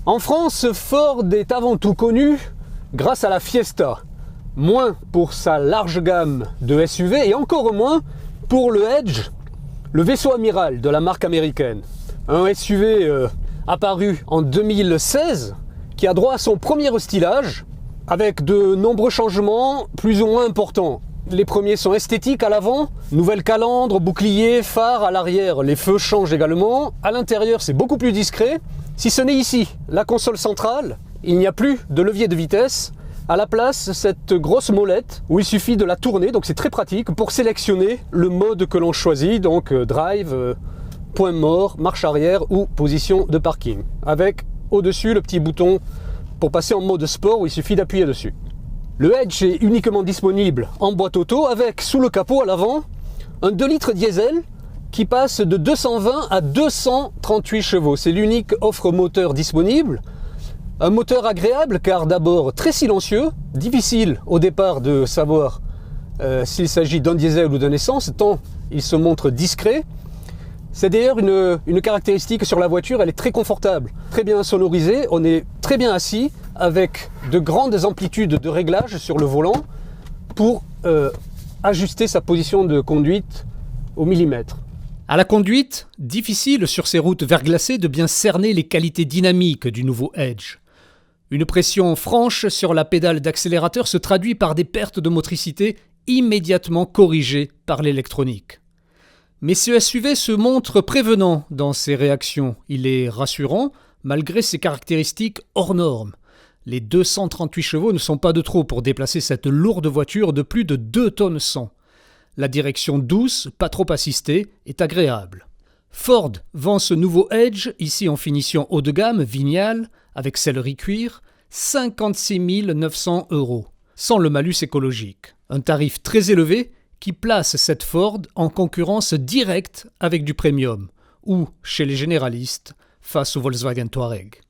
En France, Ford est avant tout connu grâce à la Fiesta, moins pour sa large gamme de SUV et encore moins pour le Edge, le vaisseau amiral de la marque américaine. Un SUV apparu en 2016 qui a droit à son premier restylage avec de nombreux changements plus ou moins importants. Les premiers sont esthétiques à l'avant, nouvelle calandre, bouclier, phare à l'arrière, les feux changent également. À l'intérieur, c'est beaucoup plus discret. Si ce n'est ici, la console centrale, il n'y a plus de levier de vitesse. À la place, cette grosse molette où il suffit de la tourner, donc c'est très pratique pour sélectionner le mode que l'on choisit, donc drive, point mort, marche arrière ou position de parking. Avec au-dessus le petit bouton pour passer en mode sport où il suffit d'appuyer dessus. Le Edge est uniquement disponible en boîte auto avec sous le capot à l'avant un 2 litres diesel qui passe de 220 à 238 chevaux. C'est l'unique offre moteur disponible. Un moteur agréable car d'abord très silencieux, difficile au départ de savoir s'il s'agit d'un diesel ou d'un essence, tant il se montre discret. C'est d'ailleurs une caractéristique sur la voiture, elle est très confortable, très bien sonorisée, on est très bien assis avec de grandes amplitudes de réglage sur le volant pour ajuster sa position de conduite au millimètre. À la conduite, difficile sur ces routes verglacées de bien cerner les qualités dynamiques du nouveau Edge. Une pression franche sur la pédale d'accélérateur se traduit par des pertes de motricité immédiatement corrigées par l'électronique. Mais ce SUV se montre prévenant dans ses réactions. Il est rassurant malgré ses caractéristiques hors normes. Les 238 chevaux ne sont pas de trop pour déplacer cette lourde voiture de plus de 2 tonnes 100. La direction douce, pas trop assistée, est agréable. Ford vend ce nouveau Edge, ici en finition haut de gamme, Vignale, avec sellerie cuir, 56 900 €, sans le malus écologique. Un tarif très élevé qui place cette Ford en concurrence directe avec du premium, ou chez les généralistes, face au Volkswagen Touareg.